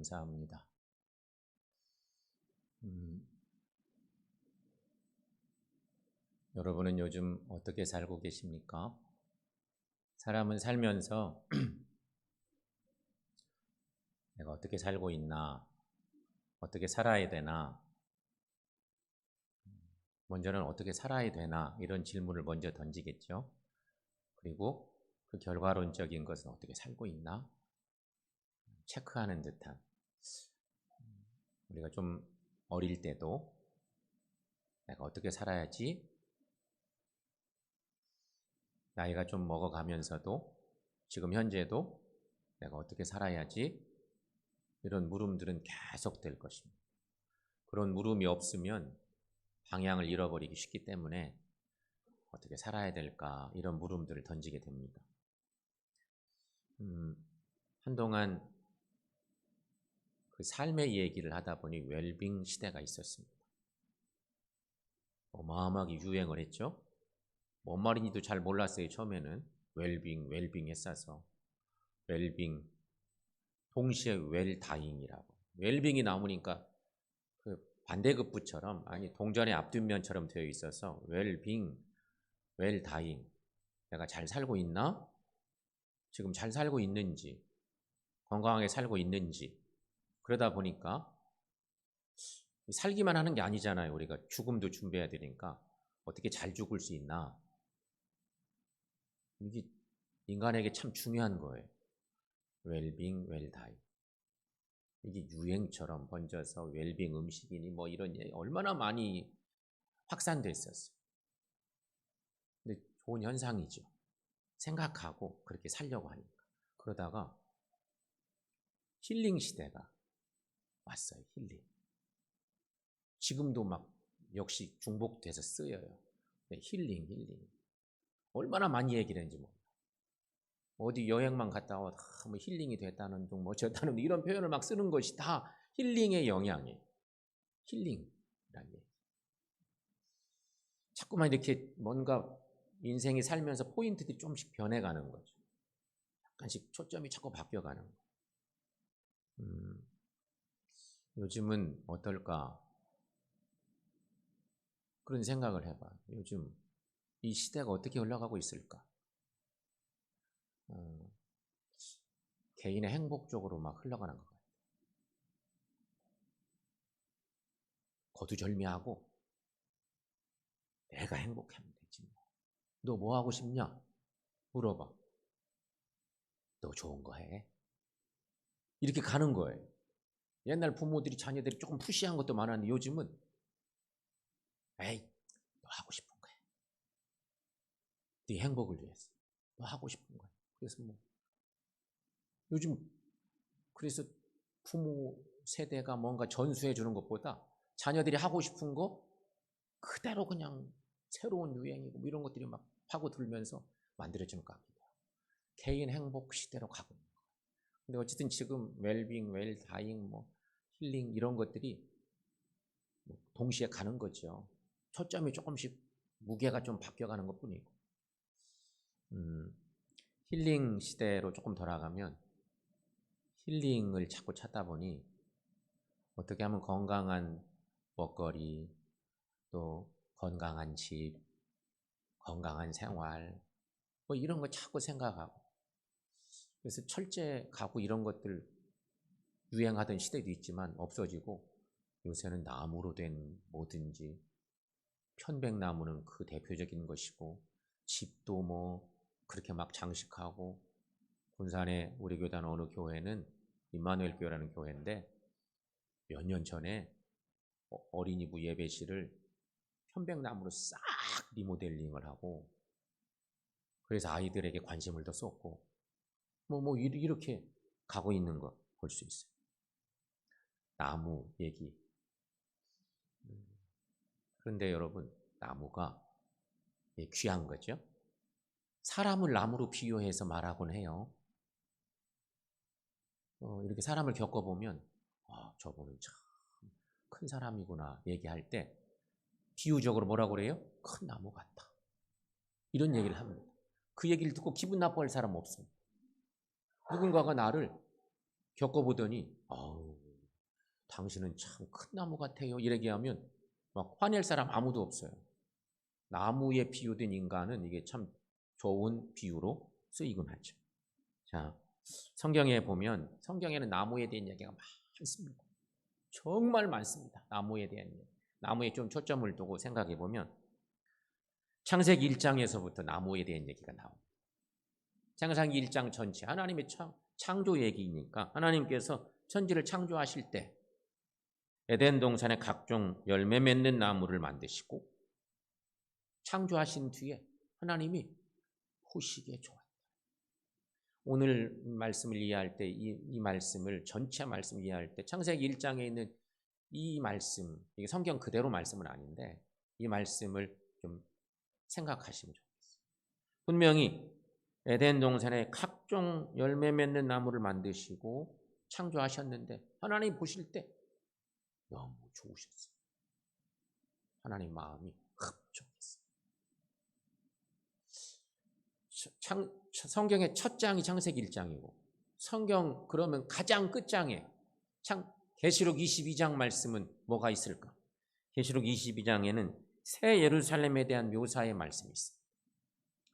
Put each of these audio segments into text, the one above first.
감사합니다. 여러분은 요즘 어떻게 살고 계십니까? 사람은 살면서 내가 어떻게 살고 있나, 어떻게 살아야 되나, 먼저는 어떻게 살아야 되나 이런 질문을 먼저 던지겠죠. 그리고 그 결과론적인 것은 어떻게 살고 있나 체크하는 듯한, 우리가 좀 어릴 때도 내가 어떻게 살아야지, 나이가 좀 먹어가면서도 지금 현재도 내가 어떻게 살아야지, 이런 물음들은 계속 될 것입니다. 그런 물음이 없으면 방향을 잃어버리기 쉽기 때문에 어떻게 살아야 될까, 이런 물음들을 던지게 됩니다. 한동안 그 삶의 얘기를 하다 보니 웰빙 시대가 있었습니다. 어마어마하게 유행을 했죠. 뭔 말인지도 잘 몰랐어요. 처음에는 웰빙 했어서 웰빙, 동시에 웰다잉이라고, 웰빙이 나오니까 그 반대급부처럼, 아니 동전의 앞뒷면처럼 되어 있어서 웰빙, 웰다잉, 내가 잘 살고 있나? 지금 잘 살고 있는지, 건강하게 살고 있는지. 그러다 보니까 살기만 하는 게 아니잖아요. 우리가 죽음도 준비해야 되니까 어떻게 잘 죽을 수 있나? 이게 인간에게 참 중요한 거예요. 웰빙, 웰다잉. 이게 유행처럼 번져서 웰빙 음식이니 뭐 이런 얘기 얼마나 많이 확산됐었어요. 근데 좋은 현상이죠. 생각하고 그렇게 살려고 하니까. 그러다가 힐링 시대가 왔어요. 힐링. 지금도 막 역시 중복돼서 쓰여요. 힐링. 얼마나 많이 얘기를 했는지 몰라요. 어디 여행만 갔다 와, 뭐 힐링이 됐다는 둥, 뭐 저다는 이런 표현을 막 쓰는 것이 다 힐링의 영향이에요. 힐링이라는 얘기. 자꾸만 이렇게 뭔가 인생이 살면서 포인트들이 조금씩 변해가는 거죠. 약간씩 초점이 자꾸 바뀌어가는 거예요. 요즘은 어떨까? 그런 생각을 해봐. 요즘 이 시대가 어떻게 흘러가고 있을까? 개인의 행복 쪽으로 막 흘러가는 것 같아요. 거두절미하고 내가 행복하면 되지. 너 뭐 하고 싶냐? 물어봐. 너 좋은 거 해? 이렇게 가는 거예요. 옛날 부모들이 자녀들이 조금 푸시한 것도 많았는데 요즘은 에이, 너 하고 싶은 거 해. 네 행복을 위해서. 너 하고 싶은 거 해. 그래서 뭐 요즘, 그래서 부모 세대가 뭔가 전수해 주는 것보다 자녀들이 하고 싶은 거 그대로 그냥 새로운 유행이고 뭐 이런 것들이 막 파고들면서 만들어지는 것 같기도 해요. 개인 행복 시대로 가고 있는 거예요. 근데 어쨌든 지금 웰빙, 웰다잉, 뭐 힐링 이런 것들이 동시에 가는 거죠. 초점이 조금씩 무게가 좀 바뀌어가는 것 뿐이고. 힐링 시대로 조금 돌아가면 힐링을 자꾸 찾다 보니 어떻게 하면 건강한 먹거리, 또 건강한 집, 건강한 생활, 뭐 이런 거 자꾸 생각하고, 그래서 철제 가구 이런 것들 유행하던 시대도 있지만 없어지고 요새는 나무로 된 뭐든지, 편백나무는 그 대표적인 것이고, 집도 뭐 그렇게 막 장식하고, 군산에 우리 교단 어느 교회는 임마누엘 교회라는 교회인데 몇 년 전에 어린이부 예배실을 편백나무로 싹 리모델링을 하고, 그래서 아이들에게 관심을 더 쏟고, 이렇게 가고 있는 거 볼 수 있어요. 나무 얘기. 그런데 여러분, 나무가 귀한 거죠. 사람을 나무로 비유해서 말하곤 해요. 이렇게 사람을 겪어보면 저분은 참 큰 사람이구나 얘기할 때 비유적으로 뭐라고 그래요? 큰 나무 같다. 이런 얘기를 합니다. 그 얘기를 듣고 기분 나빠할 사람 없습니다. 누군가가 나를 겪어보더니 아우 당신은 참 큰 나무 같아요. 이렇게 하면 막 화낼 사람 아무도 없어요. 나무에 비유된 인간은 이게 참 좋은 비유로 쓰이곤 하죠. 자, 성경에 보면 성경에는 나무에 대한 얘기가 많습니다. 정말 많습니다. 나무에 대한 얘기. 나무에 좀 초점을 두고 생각해 보면 창세기 1장에서부터 나무에 대한 얘기가 나옵니다. 창세기 1장 전체 하나님의 창조 얘기니까 하나님께서 천지를 창조하실 때 에덴 동산에 각종 열매 맺는 나무를 만드시고 창조하신 뒤에 하나님이 보시기에 좋았다. 오늘 말씀을 이해할 때 이 말씀을 전체 말씀 이해할 때 창세기 1장에 있는 이 말씀, 이게 성경 그대로 말씀은 아닌데 이 말씀을 좀 생각하시면 좋겠어요. 분명히 에덴 동산에 각종 열매 맺는 나무를 만드시고 창조하셨는데 하나님 보실 때 너무 좋으셨어요. 하나님 마음이 흡족했어요. 성경의 첫 장이 창세기 1장이고 성경 그러면 가장 끝장에 계시록 22장 말씀은 뭐가 있을까? 계시록 22장에는 새 예루살렘에 대한 묘사의 말씀이 있습니다.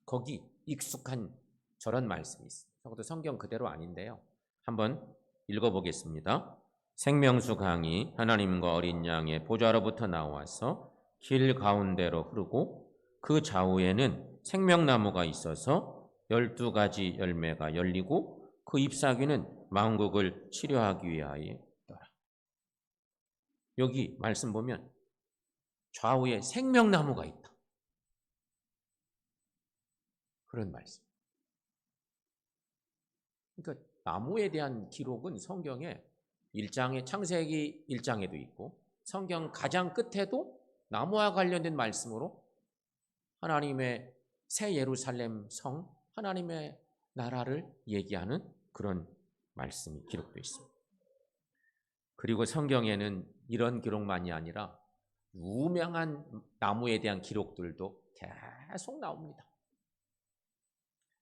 거기 익숙한 저런 말씀이 있어요. 적어도 성경 그대로 아닌데요. 한번 읽어보겠습니다. 생명수 강이 하나님과 어린 양의 보좌로부터 나와서 길 가운데로 흐르고 그 좌우에는 생명나무가 있어서 12가지 열매가 열리고 그 잎사귀는 만국을 치료하기 위하여더라. 여기 말씀 보면 좌우에 생명나무가 있다. 그런 말씀. 그러니까 나무에 대한 기록은 성경에 1장에 창세기 1장에도 있고 성경 가장 끝에도 나무와 관련된 말씀으로 하나님의 새 예루살렘 성, 하나님의 나라를 얘기하는 그런 말씀이 기록되어 있습니다. 그리고 성경에는 이런 기록만이 아니라 유명한 나무에 대한 기록들도 계속 나옵니다.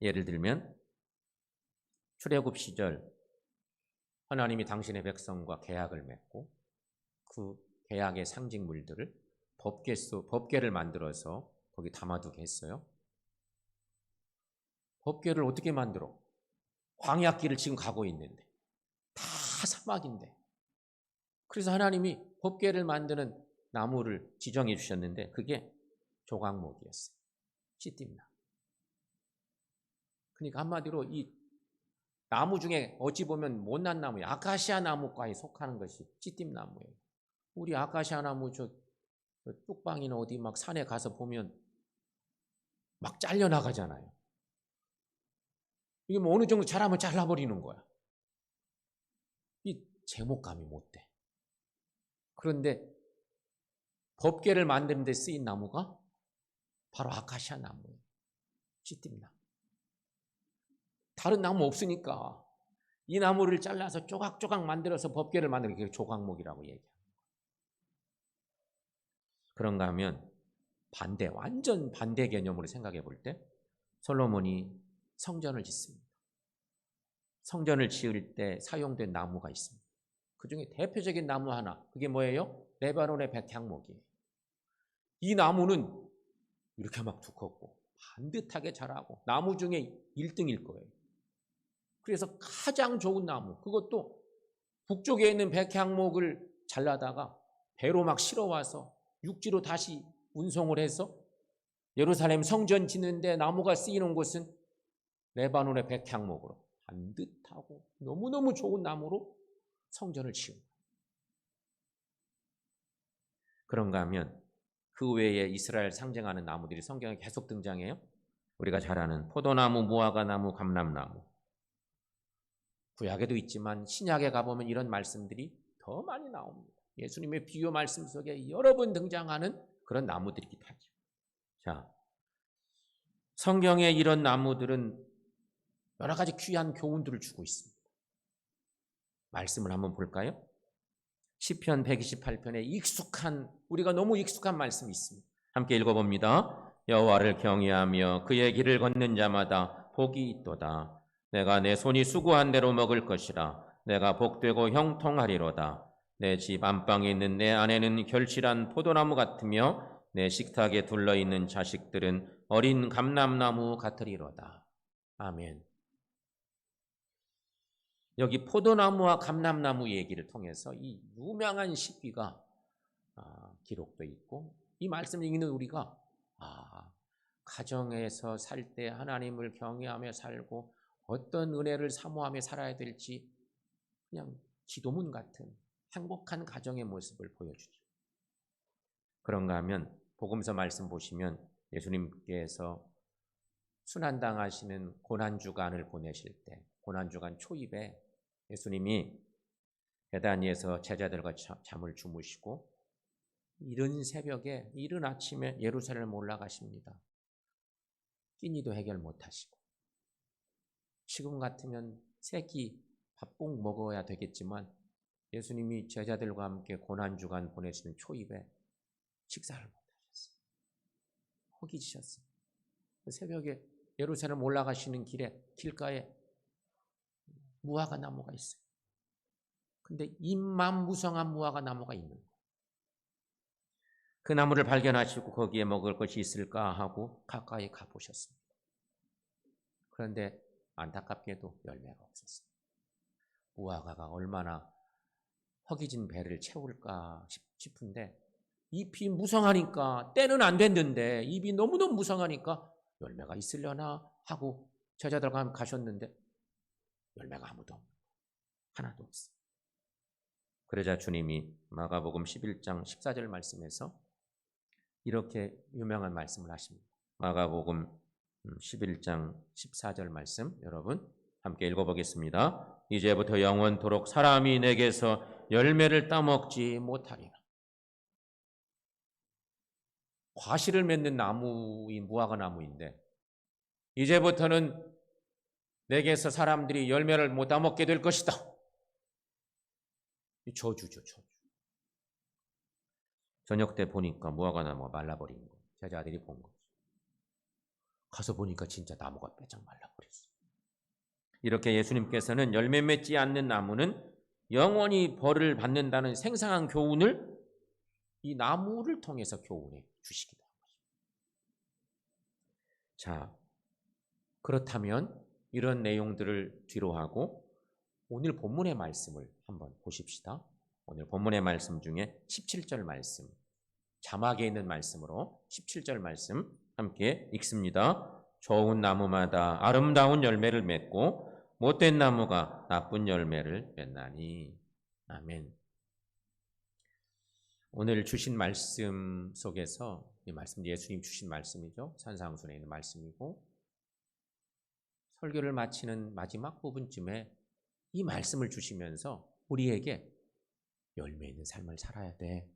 예를 들면 출애굽 시절 하나님이 당신의 백성과 계약을 맺고 그 계약의 상징물들을 법궤를 만들어서 거기 담아두게 했어요. 법궤를 어떻게 만들어? 광야길을 지금 가고 있는데 다 사막인데 그래서 하나님이 법궤를 만드는 나무를 지정해 주셨는데 그게 조각목이었어요. 찌띠나. 그러니까 한마디로 이 나무 중에 어찌 보면 못난 나무예요. 아카시아 나무과에 속하는 것이 찌띠나무예요. 우리 아카시아 나무 저 뚝방이나 어디 막 산에 가서 보면 막 잘려나가잖아요. 이게 뭐 어느 정도 자라면 잘라버리는 거야. 이 제목감이 못 돼. 그런데 법궤를 만드는 데 쓰인 나무가 바로 아카시아 나무예요. 찌띠나무. 다른 나무 없으니까 이 나무를 잘라서 조각조각 만들어서 법궤를 만드는 게 조각목이라고 얘기합니다. 그런가 하면 완전 반대 개념으로 생각해 볼 때 솔로몬이 성전을 짓습니다. 성전을 지을 때 사용된 나무가 있습니다. 그 중에 대표적인 나무 하나, 그게 뭐예요? 레바논의 백향목이에요. 이 나무는 이렇게 막 두껍고 반듯하게 자라고 나무 중에 1등일 거예요. 그래서 가장 좋은 나무, 그것도 북쪽에 있는 백향목을 잘라다가 배로 막 실어와서 육지로 다시 운송을 해서 예루살렘 성전 짓는데 나무가 쓰이는 곳은 레바논의 백향목으로 반듯하고 너무너무 좋은 나무로 성전을 지은 거예요. 그런가 하면 그 외에 이스라엘 상징하는 나무들이 성경에 계속 등장해요. 우리가 잘 아는 포도나무, 무화과나무, 감람나무. 구약에도 있지만 신약에 가보면 이런 말씀들이 더 많이 나옵니다. 예수님의 비유 말씀 속에 여러 번 등장하는 그런 나무들이기도 하죠. 자, 성경에 이런 나무들은 여러 가지 귀한 교훈들을 주고 있습니다. 말씀을 한번 볼까요? 시편 128편에 우리가 너무 익숙한 말씀이 있습니다. 함께 읽어봅니다. 여호와를 경외하며 그의 길을 걷는 자마다 복이 있도다. 내가 내 손이 수고한 대로 먹을 것이라. 내가 복되고 형통하리로다. 내 집 안방에 있는 내 아내는 결실한 포도나무 같으며 내 식탁에 둘러있는 자식들은 어린 감람나무 같으리로다. 아멘. 여기 포도나무와 감람나무 얘기를 통해서 이 유명한 시귀가 기록되어 있고, 이 말씀을 읽는 우리가 가정에서 살 때 하나님을 경외하며 살고 어떤 은혜를 사모하며 살아야 될지 그냥 기도문 같은 행복한 가정의 모습을 보여주죠. 그런가 하면 복음서 말씀 보시면 예수님께서 순환당하시는 고난주간을 보내실 때, 고난주간 초입에 예수님이 베다니에서 제자들과 잠을 주무시고 이른 새벽에, 이른 아침에 예루살렘 올라가십니다. 끼니도 해결 못하시고, 지금 같으면 세 끼 밥 꼭 먹어야 되겠지만 예수님이 제자들과 함께 고난주간 보내시는 초입에 식사를 못하셨어요. 허기지셨어요. 새벽에 예루살렘 올라가시는 길에 길가에 무화과 나무가 있어요. 근데 잎만 무성한 무화과 나무가 있는 거예요. 그 나무를 발견하시고 거기에 먹을 것이 있을까 하고 가까이 가보셨습니다. 그런데 안타깝게도 열매가 없었어요. 무화과가 얼마나 허기진 배를 채울까 싶은데 잎이 무성하니까, 때는 안 됐는데 잎이 너무너무 무성하니까 열매가 있으려나 하고 제자들과 가셨는데 열매가 아무도 없는 거예요. 하나도 없어요. 그러자 주님이 마가복음 11장 14절 말씀에서 이렇게 유명한 말씀을 하십니다. 마가복음 11장 14절 말씀, 여러분 함께 읽어보겠습니다. 이제부터 영원토록 사람이 내게서 열매를 따먹지 못하리라. 과실을 맺는 나무인 무화과 나무인데 이제부터는 내게서 사람들이 열매를 못 따먹게 될 것이다. 저주죠, 저주. 저녁 때 보니까 무화과 나무가 말라버린 거예요. 제자들이 본 거죠. 가서 보니까 진짜 나무가 빼짝 말라버렸어요. 이렇게 예수님께서는 열매 맺지 않는 나무는 영원히 벌을 받는다는 생생한 교훈을 이 나무를 통해서 교훈해 주시기도 한 것입니다. 자, 그렇다면 이런 내용들을 뒤로 하고 오늘 본문의 말씀을 한번 보십시다. 오늘 본문의 말씀 중에 17절 말씀, 자막에 있는 말씀으로 17절 말씀 함께 읽습니다. 좋은 나무마다 아름다운 열매를 맺고 못된 나무가 나쁜 열매를 맺나니. 아멘. 오늘 주신 말씀 속에서, 이 말씀 예수님 주신 말씀이죠. 산상순에 있는 말씀이고, 설교를 마치는 마지막 부분쯤에 이 말씀을 주시면서 우리에게 열매 있는 삶을 살아야 돼,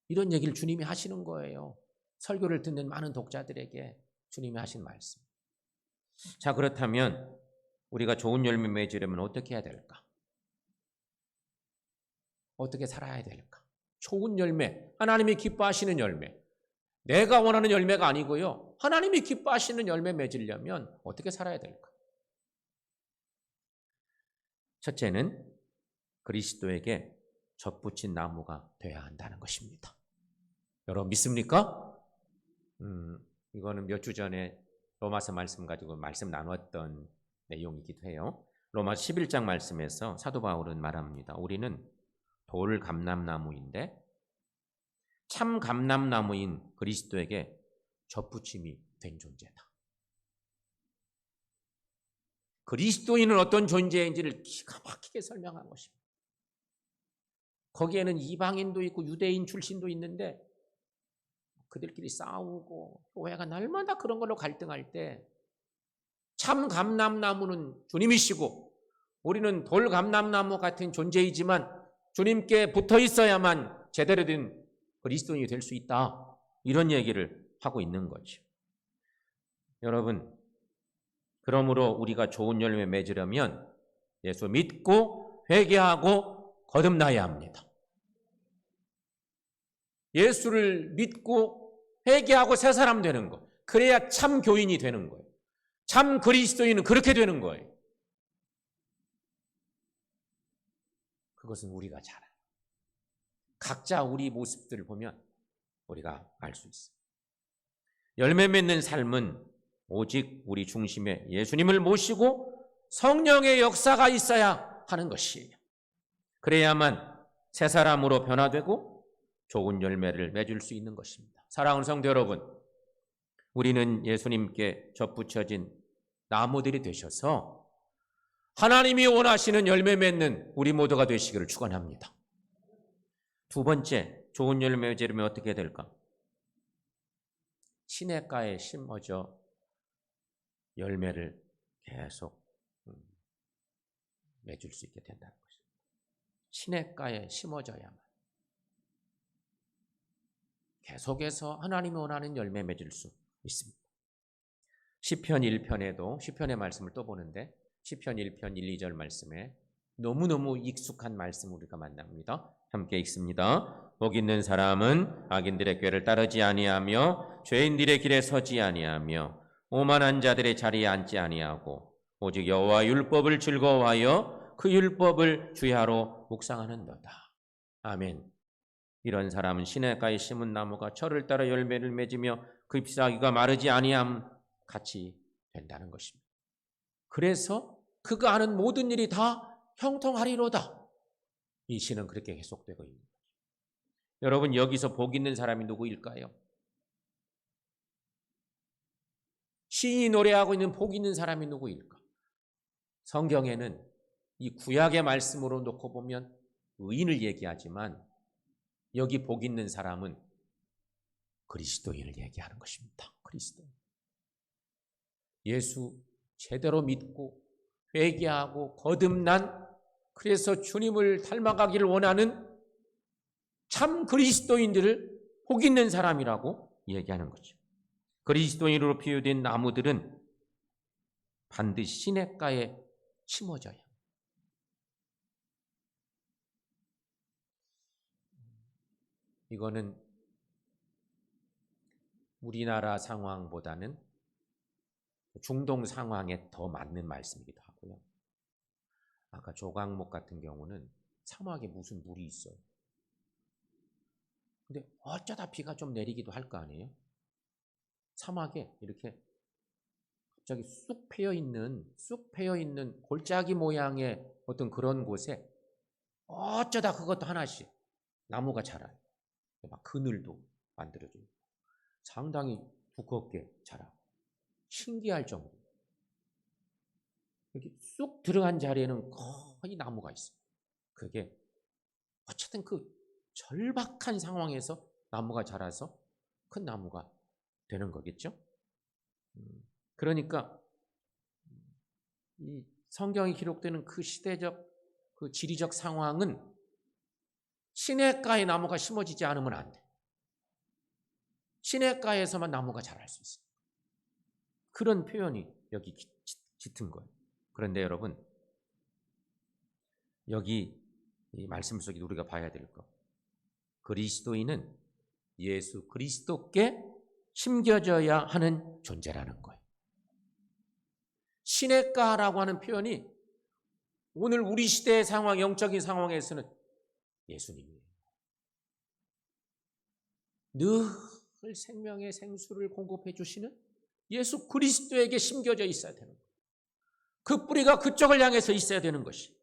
이런 얘기를 주님이 하시는 거예요. 설교를 듣는 많은 독자들에게 주님이 하신 말씀. 자, 그렇다면 우리가 좋은 열매 맺으려면 어떻게 해야 될까? 어떻게 살아야 될까? 좋은 열매, 하나님이 기뻐하시는 열매, 내가 원하는 열매가 아니고요, 하나님이 기뻐하시는 열매 맺으려면 어떻게 살아야 될까? 첫째는 그리스도에게 접붙인 나무가 되어야 한다는 것입니다. 여러분 믿습니까? 이거는 몇 주 전에 로마서 말씀 가지고 말씀 나눴던 내용이기도 해요. 로마서 11장 말씀에서 사도 바울은 말합니다. 우리는 돌 감람나무인데 참 감람나무인 그리스도에게 접붙임이 된 존재다. 그리스도인은 어떤 존재인지를 기가 막히게 설명한 것입니다. 거기에는 이방인도 있고 유대인 출신도 있는데 그들끼리 싸우고 교회가 날마다 그런 걸로 갈등할 때 참 감람나무는 주님이시고 우리는 돌 감람나무 같은 존재이지만 주님께 붙어 있어야만 제대로 된 그리스도인이 될 수 있다, 이런 얘기를 하고 있는 거죠. 여러분, 그러므로 우리가 좋은 열매 맺으려면 예수 믿고 회개하고 거듭나야 합니다. 예수를 믿고 회개하고 새 사람 되는 거, 그래야 참 교인이 되는 거예요. 참 그리스도인은 그렇게 되는 거예요. 그것은 우리가 잘 알아요. 각자 우리 모습들을 보면 우리가 알 수 있어요. 열매 맺는 삶은 오직 우리 중심에 예수님을 모시고 성령의 역사가 있어야 하는 것이에요. 그래야만 새 사람으로 변화되고 좋은 열매를 맺을 수 있는 것입니다. 사랑하는 성도 여러분, 우리는 예수님께 접붙여진 나무들이 되셔서 하나님이 원하시는 열매 맺는 우리 모두가 되시기를 축원합니다. 두 번째, 좋은 열매 맺으려면 어떻게 될까? 시냇가에 심어져 열매를 계속 맺을 수 있게 된다는 것입니다. 시냇가에 심어져야만 계속해서 하나님이 원하는 열매 맺을 수 있습니다. 시편 1편에도 시편의 말씀을 또 보는데 시편 1편 1, 2절 말씀에 너무너무 익숙한 말씀 우리가 만납니다. 함께 읽습니다. 복 있는 사람은 악인들의 꾀를 따르지 아니하며 죄인들의 길에 서지 아니하며 오만한 자들의 자리에 앉지 아니하고 오직 여호와 율법을 즐거워하여 그 율법을 주야로 묵상하는도다. 아멘. 이런 사람은 시냇가에 심은 나무가 철을 따라 열매를 맺으며 그 잎사귀가 마르지 아니함 같이 된다는 것입니다. 그래서 그가 하는 모든 일이 다 형통하리로다. 이 시는 그렇게 계속되고 있는 거죠. 여러분, 여기서 복 있는 사람이 누구일까요? 시인이 노래하고 있는 복 있는 사람이 누구일까? 성경에는 이 구약의 말씀으로 놓고 보면 의인을 얘기하지만 여기 복 있는 사람은 그리스도인을 얘기하는 것입니다. 그리스도인. 예수 제대로 믿고 회개하고 거듭난, 그래서 주님을 닮아가기를 원하는 참 그리스도인들을 복 있는 사람이라고 얘기하는 거죠. 그리스도인으로 비유된 나무들은 반드시 시냇가에 심어져야 합니다. 이거는 우리나라 상황보다는 중동 상황에 더 맞는 말씀이기도 하고요. 아까 조강목 같은 경우는 사막에 무슨 물이 있어요. 근데 어쩌다 비가 좀 내리기도 할 거 아니에요? 사막에 이렇게 갑자기 쑥 패여 있는 골짜기 모양의 어떤 그런 곳에 어쩌다 그것도 하나씩 나무가 자라요. 막 그늘도 만들어져요. 상당히 두껍게 자라고 신기할 정도. 이렇게 쑥 들어간 자리에는 거의 나무가 있어요. 그게 어쨌든 그 절박한 상황에서 나무가 자라서 큰 나무가 되는 거겠죠. 그러니까 이 성경에 기록되는 그 시대적, 그 지리적 상황은 시냇가에 나무가 심어지지 않으면 안 돼. 시냇가에서만 나무가 자랄 수 있어요. 그런 표현이 여기 짙은 거예요. 그런데 여러분, 여기 이 말씀 속에 우리가 봐야 될 것, 그리스도인은 예수 그리스도께 심겨져야 하는 존재라는 거예요. 시냇가라고 하는 표현이 오늘 우리 시대의 상황, 영적인 상황에서는 예수님이에요. 늘 생명의 생수를 공급해 주시는 예수 그리스도에게 심겨져 있어야 되는 거예요. 그 뿌리가 그쪽을 향해서 있어야 되는 것이.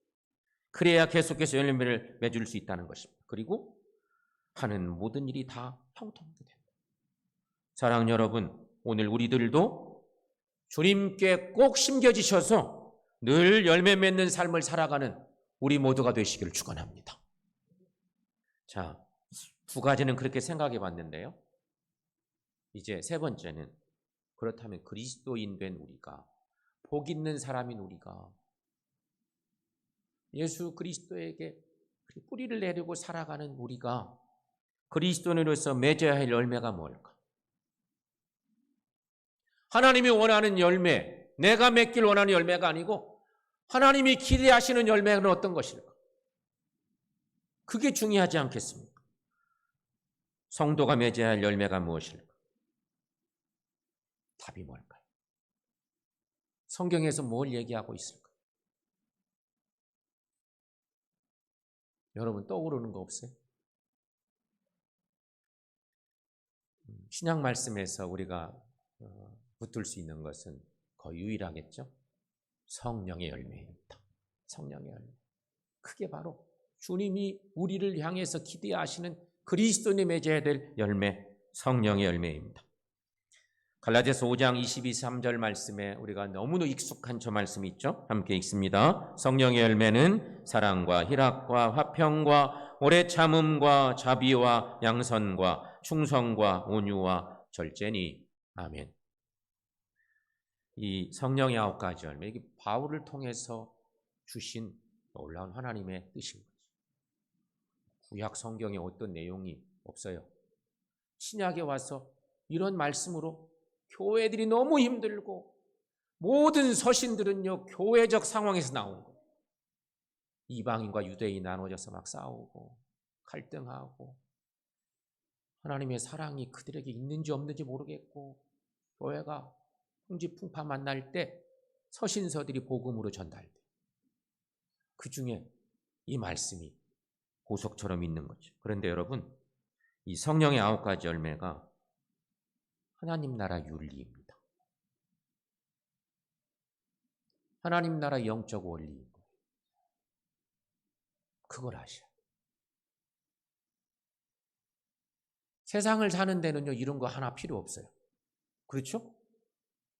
그래야 계속해서 열매를 맺을 수 있다는 것입니다. 그리고 하는 모든 일이 다 형통하게 됩니다. 사랑하는 여러분, 오늘 우리들도 주님께 꼭 심겨지셔서 늘 열매 맺는 삶을 살아가는 우리 모두가 되시기를 축원합니다. 자, 두 가지는 그렇게 생각해 봤는데요. 이제 세 번째는, 그렇다면 그리스도인 된 우리가, 복 있는 사람인 우리가 예수 그리스도에게 뿌리를 내리고 살아가는 우리가 그리스도인으로서 맺어야 할 열매가 뭘까? 하나님이 원하는 열매, 내가 맺길 원하는 열매가 아니고 하나님이 기대하시는 열매는 어떤 것일까? 그게 중요하지 않겠습니까? 성도가 맺어야 할 열매가 무엇일까? 답이 뭘까요? 성경에서 뭘 얘기하고 있을까? 여러분 떠오르는 거 없어요? 신약 말씀에서 우리가 붙들 수 있는 것은 거의 유일하겠죠? 성령의 열매입니다. 성령의 열매. 그게 바로 주님이 우리를 향해서 기대하시는 그리스도인이 맺어야 될 열매, 성령의 열매입니다. 갈라디아서 5장 22, 3절 말씀에 우리가 너무나 익숙한 저 말씀이 있죠? 함께 읽습니다. 성령의 열매는 사랑과 희락과 화평과 오래 참음과 자비와 양선과 충성과 온유와 절제니. 아멘. 이 성령의 9가지 열매, 이게 바울을 통해서 주신 놀라운 하나님의 뜻인 거죠. 구약 성경에 어떤 내용이 없어요. 신약에 와서 이런 말씀으로 교회들이 너무 힘들고 모든 서신들은요 교회적 상황에서 나온 거예요. 이방인과 유대인이 나눠져서 막 싸우고 갈등하고 하나님의 사랑이 그들에게 있는지 없는지 모르겠고 교회가 풍지풍파 만날 때 서신서들이 복음으로 전달돼요. 그 중에 이 말씀이 보석처럼 있는 거죠. 그런데 여러분, 이 성령의 9가지 열매가 하나님 나라 윤리입니다. 하나님 나라 영적 원리인 거예요. 그걸 아셔야 돼요. 세상을 사는 데는요 이런 거 하나 필요 없어요. 그렇죠?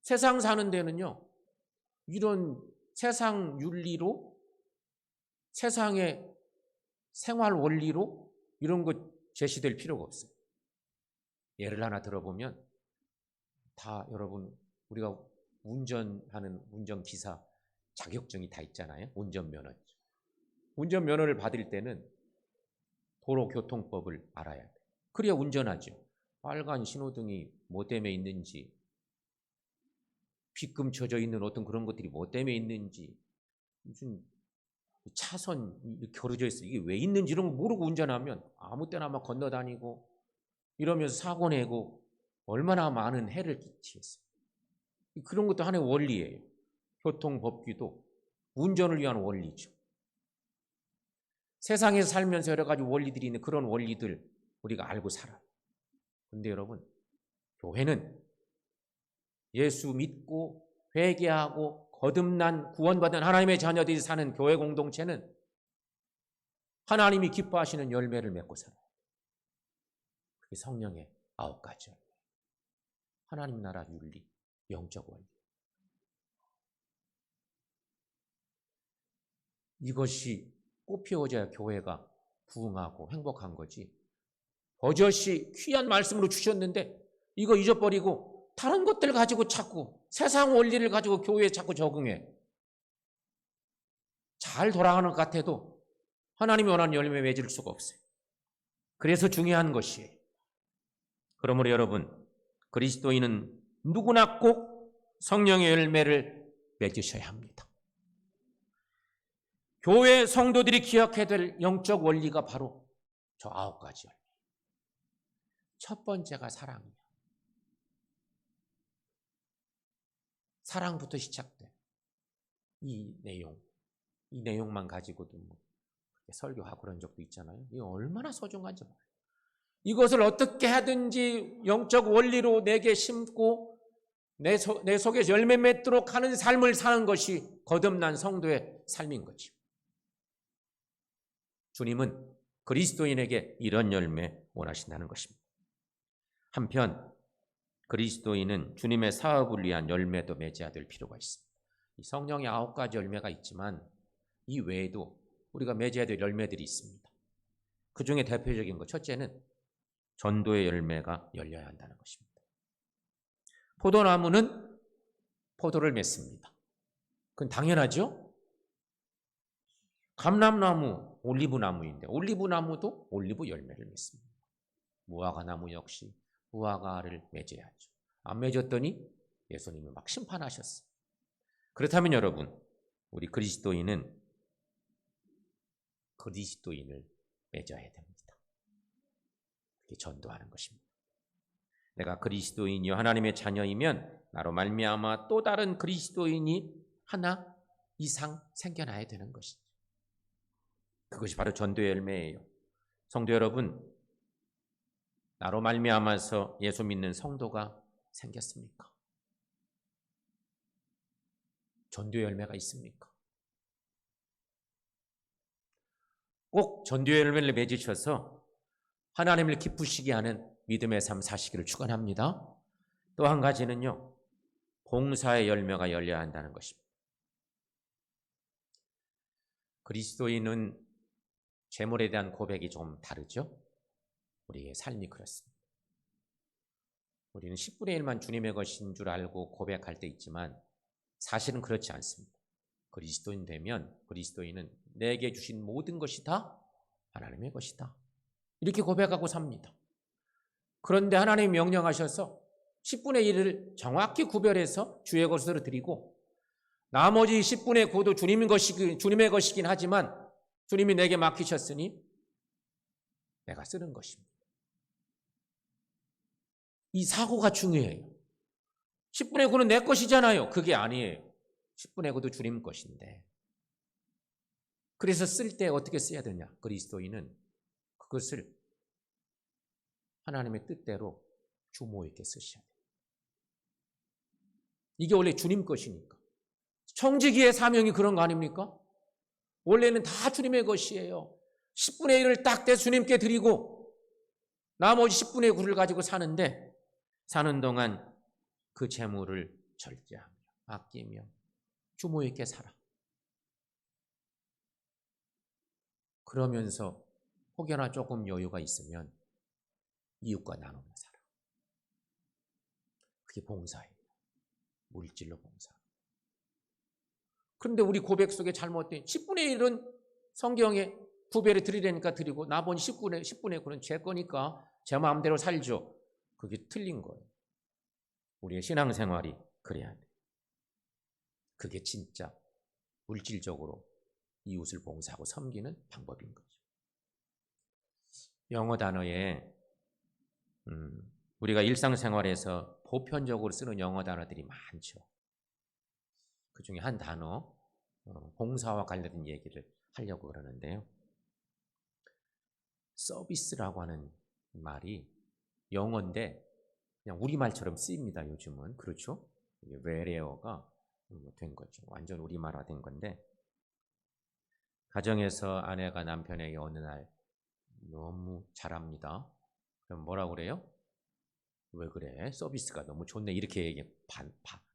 세상 사는 데는요 이런 세상 윤리로 세상의 생활 원리로 이런 거 제시될 필요가 없어요. 예를 하나 들어보면 다 여러분 우리가 운전하는 운전기사 자격증이 다 있잖아요. 운전면허. 운전면허를 받을 때는 도로교통법을 알아야 돼요. 그래야 운전하죠. 빨간 신호등이 뭐 때문에 있는지, 빗금 쳐져 있는 어떤 그런 것들이 뭐 때문에 있는지, 무슨 차선 이렇게 겨루져 있어 이게 왜 있는지 이런 거 모르고 운전하면 아무 때나 막 건너다니고 이러면서 사고 내고 얼마나 많은 해를 끼치겠어요. 그런 것도 하나의 원리예요. 교통법규도 운전을 위한 원리죠. 세상에서 살면서 여러 가지 원리들이 있는 그런 원리들 우리가 알고 살아요. 그런데 여러분, 교회는 예수 믿고 회개하고 거듭난 구원받은 하나님의 자녀들이 사는 교회 공동체는 하나님이 기뻐하시는 열매를 맺고 살아요. 그게 성령의 9가지 열매. 하나님 나라 윤리, 영적 원리. 이것이 꽃피워져야 교회가 부흥하고 행복한 거지. 버젓이 귀한 말씀으로 주셨는데 이거 잊어버리고 다른 것들 가지고 자꾸 세상 원리를 가지고 교회에 자꾸 적응해. 잘 돌아가는 것 같아도 하나님이 원하는 열매 맺을 수가 없어요. 그래서 중요한 것이에요. 그러므로 여러분, 그리스도인은 누구나 꼭 성령의 열매를 맺으셔야 합니다. 교회 성도들이 기억해야 될 영적 원리가 바로 저 9가지 열매. 첫 번째가 사랑이에요. 사랑부터 시작돼. 이 내용만 가지고도 뭐 설교하고 그런 적도 있잖아요. 이게 얼마나 소중한지 몰라요. 이것을 어떻게 하든지 영적 원리로 내게 심고 내 속에 열매 맺도록 하는 삶을 사는 것이 거듭난 성도의 삶인 거죠. 주님은 그리스도인에게 이런 열매 원하신다는 것입니다. 한편 그리스도인은 주님의 사업을 위한 열매도 맺어야 될 필요가 있습니다. 성령의 9가지 열매가 있지만 이 외에도 우리가 맺어야 될 열매들이 있습니다. 그 중에 대표적인 것 첫째는 전도의 열매가 열려야 한다는 것입니다. 포도나무는 포도를 맺습니다. 그건 당연하죠? 감람나무, 올리브나무인데 올리브나무도 올리브 열매를 맺습니다. 무화과나무 역시 무화과를 맺어야죠. 안 맺었더니 예수님이 막 심판하셨어요. 그렇다면 여러분, 우리 그리스도인을 맺어야 됩니다. 그게 전도하는 것입니다. 내가 그리스도인이요 하나님의 자녀이면 나로 말미암아 또 다른 그리스도인이 하나 이상 생겨나야 되는 것이죠. 그것이 바로 전도의 열매예요. 성도 여러분, 나로 말미암아서 예수 믿는 성도가 생겼습니까? 전도의 열매가 있습니까? 꼭 전도의 열매를 맺으셔서 하나님을 기쁘시게 하는 믿음의 삶 사시기를 축원합니다. 또 한 가지는요, 봉사의 열매가 열려야 한다는 것입니다. 그리스도인은 재물에 대한 고백이 좀 다르죠? 우리의 삶이 그렇습니다. 우리는 10분의 1만 주님의 것인 줄 알고 고백할 때 있지만 사실은 그렇지 않습니다. 그리스도인 되면 그리스도인은 내게 주신 모든 것이 다 하나님의 것이다. 이렇게 고백하고 삽니다. 그런데 하나님이 명령하셔서 10분의 1을 정확히 구별해서 주의 것으로 드리고 나머지 10분의 9도 주님의 것이긴 하지만 주님이 내게 맡기셨으니 내가 쓰는 것입니다. 이 사고가 중요해요. 10분의 9는 내 것이잖아요. 그게 아니에요. 10분의 9도 주님 것인데. 그래서 쓸 때 어떻게 써야 되냐? 그리스도인은 그것을 하나님의 뜻대로 주모 있게 쓰셔야 돼요. 이게 원래 주님 것이니까. 청지기의 사명이 그런 거 아닙니까? 원래는 다 주님의 것이에요. 10분의 1을 딱 떼서 주님께 드리고 나머지 10분의 9를 가지고 사는데 사는 동안 그 재물을 절제하며 아끼며 주모 있게 살아. 그러면서 혹여나 조금 여유가 있으면 이웃과 나누며 살아. 그게 봉사예요. 물질로 봉사. 그런데 우리 고백 속에 잘못된 10분의 1은 성경에 구별을 드리려니까 드리고 나머지 10분의 9는 제 거니까 제 마음대로 살죠. 그게 틀린 거예요. 우리의 신앙생활이 그래야 돼. 그게 진짜 물질적으로 이웃을 봉사하고 섬기는 방법인 거죠. 영어 단어에 우리가 일상생활에서 보편적으로 쓰는 영어 단어들이 많죠. 그 중에 한 단어, 봉사와 관련된 얘기를 하려고 그러는데요. 서비스라고 하는 말이 영어인데 그냥 우리말처럼 쓰입니다. 요즘은. 그렇죠? 이게 외래어가 된 거죠. 완전 우리말화 된 건데 가정에서 아내가 남편에게 어느 날 너무 잘합니다. 그럼 뭐라고 그래요? 왜 그래? 서비스가 너무 좋네. 이렇게 얘기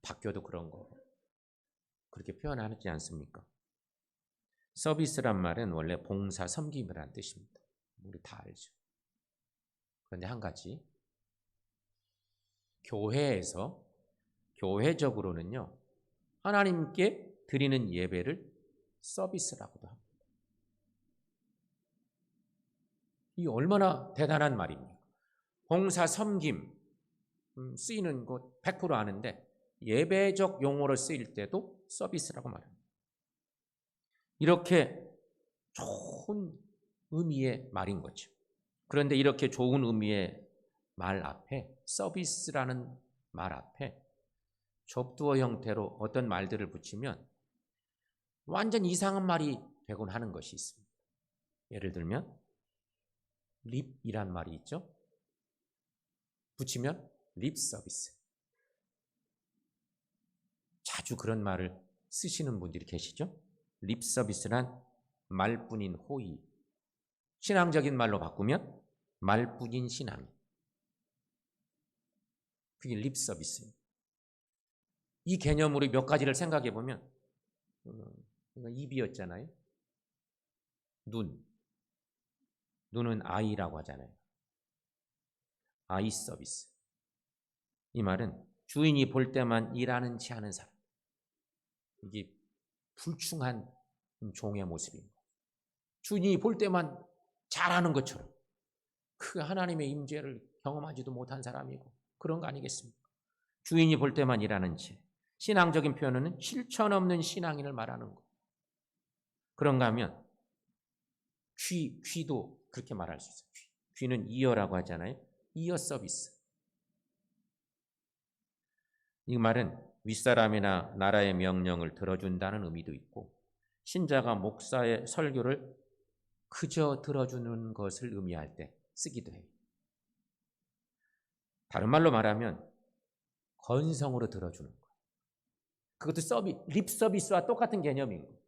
바뀌어도 그런 거. 그렇게 표현하지 않습니까? 서비스란 말은 원래 봉사, 섬김이라는 뜻입니다. 우리 다 알죠. 그런데 한 가지, 교회적으로는요, 하나님께 드리는 예배를 서비스라고도 합니다. 이 얼마나 대단한 말입니까? 봉사, 섬김 쓰이는 것 100% 아는데 예배적 용어로 쓰일 때도 서비스라고 말합니다. 이렇게 좋은 의미의 말인 거죠. 그런데 이렇게 좋은 의미의 말 앞에 서비스라는 말 앞에 접두어 형태로 어떤 말들을 붙이면 완전 이상한 말이 되곤 하는 것이 있습니다. 예를 들면 립이란 말이 있죠. 붙이면 립 서비스. 자주 그런 말을 쓰시는 분들이 계시죠. 립 서비스란 말뿐인 호의. 신앙적인 말로 바꾸면 말뿐인 신앙. 그게 립 서비스입니다. 이 개념으로 몇 가지를 생각해 보면 입이었잖아요. 눈은 아이라고 하잖아요. 아이 서비스. 이 말은 주인이 볼 때만 일하는 체 하는 사람. 이게 불충한 종의 모습입니다. 주인이 볼 때만 잘하는 것처럼 그 하나님의 임재를 경험하지도 못한 사람이고 그런 거 아니겠습니까? 주인이 볼 때만 일하는 채. 신앙적인 표현은 실천 없는 신앙인을 말하는 거. 그런가 하면 귀도 그렇게 말할 수 있어요. 귀는 이어라고 하잖아요. 이어 서비스. 이 말은 윗사람이나 나라의 명령을 들어준다는 의미도 있고 신자가 목사의 설교를 그저 들어주는 것을 의미할 때 쓰기도 해요. 다른 말로 말하면 건성으로 들어주는 거예요. 그것도 립 서비스와 똑같은 개념인 거예요.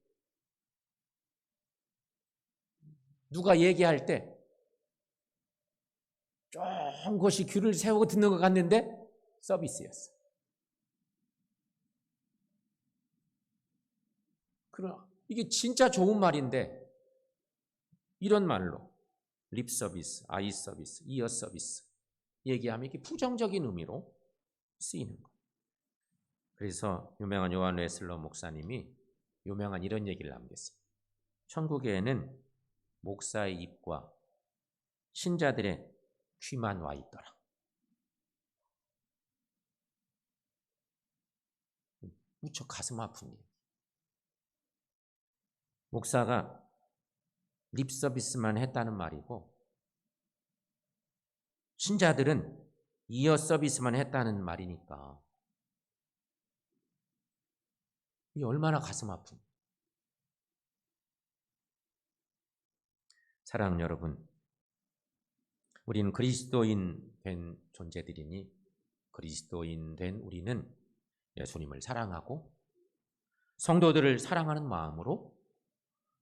누가 얘기할 때 좋은 것이 귀를 세우고 듣는 것 같는데 서비스였어. 그러나 이게 진짜 좋은 말인데 이런 말로 립 서비스, 아이 서비스, 이어 서비스 얘기하면 이게 부정적인 의미로 쓰이는 거예요. 그래서 유명한 요한 웨슬러 목사님이 유명한 이런 얘기를 남겼어요. 천국에는 목사의 입과 신자들의 귀만 와 있더라. 무척 가슴 아픈 일. 목사가 립 서비스만 했다는 말이고 신자들은 이어 서비스만 했다는 말이니까 이 얼마나 가슴 아픈. 사랑하는 여러분, 우리는 그리스도인 된 존재들이니 그리스도인 된 우리는 예수님을 사랑하고 성도들을 사랑하는 마음으로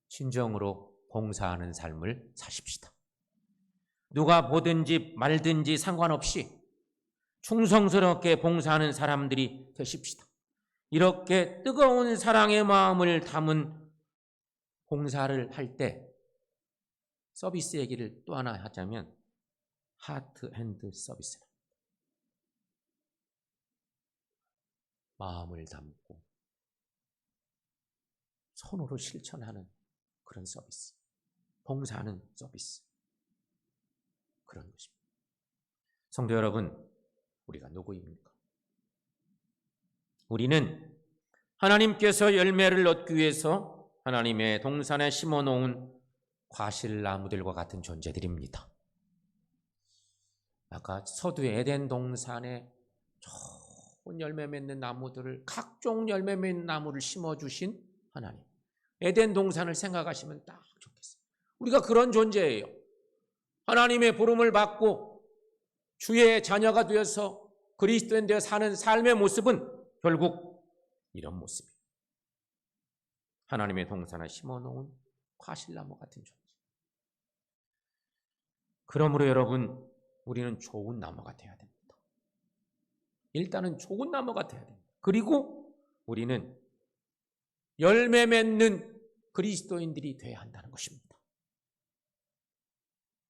진정으로 봉사하는 삶을 사십시다. 누가 보든지 말든지 상관없이 충성스럽게 봉사하는 사람들이 되십시다. 이렇게 뜨거운 사랑의 마음을 담은 봉사를 할 때 서비스 얘기를 또 하나 하자면 하트 핸드 서비스라. 마음을 담고 손으로 실천하는 그런 서비스, 봉사하는 서비스, 그런 것입니다. 성도 여러분, 우리가 누구입니까? 우리는 하나님께서 열매를 얻기 위해서 하나님의 동산에 심어놓은 과실나무들과 같은 존재들입니다. 아까 서두에 에덴 동산에 좋은 열매 맺는 나무들을, 각종 열매 맺는 나무를 심어주신 하나님. 에덴 동산을 생각하시면 딱 좋겠어요. 우리가 그런 존재예요. 하나님의 부름을 받고 주의 자녀가 되어서 그리스도인 되어 사는 삶의 모습은 결국 이런 모습이에요. 하나님의 동산에 심어놓은 과실나무 같은 존재. 그러므로 여러분, 우리는 좋은 나무가 되어야 됩니다. 일단은 좋은 나무가 되어야 됩니다. 그리고 우리는 열매 맺는 그리스도인들이 되어야 한다는 것입니다.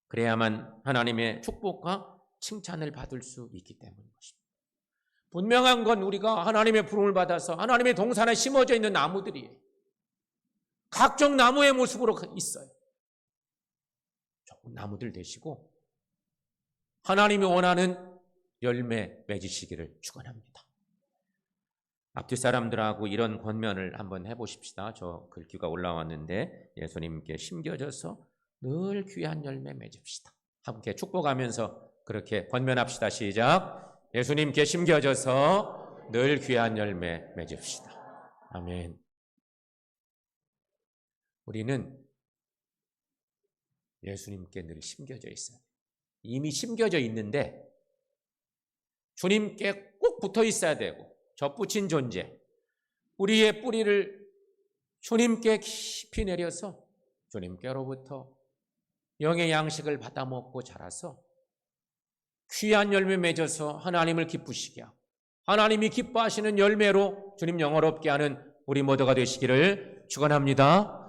그래야만 하나님의 축복과 칭찬을 받을 수 있기 때문인 것입니다. 분명한 건 우리가 하나님의 부름을 받아서 하나님의 동산에 심어져 있는 나무들이에요. 각종 나무의 모습으로 있어요. 좋은 나무들 되시고 하나님이 원하는 열매 맺으시기를 축원합니다. 앞뒤 사람들하고 이런 권면을 한번 해보십시다. 저 글귀가 올라왔는데 예수님께 심겨져서 늘 귀한 열매 맺읍시다. 함께 축복하면서 그렇게 권면합시다. 시작. 예수님께 심겨져서 늘 귀한 열매 맺읍시다. 아멘. 우리는 예수님께 늘 심겨져 있어요. 이미 심겨져 있는데 주님께 꼭 붙어 있어야 되고 접붙인 존재, 우리의 뿌리를 주님께 깊이 내려서 주님께로부터 영의 양식을 받아 먹고 자라서 귀한 열매 맺어서 하나님을 기쁘시게 하고 하나님이 기뻐하시는 열매로 주님 영화롭게 하는 우리 모두가 되시기를 축원합니다.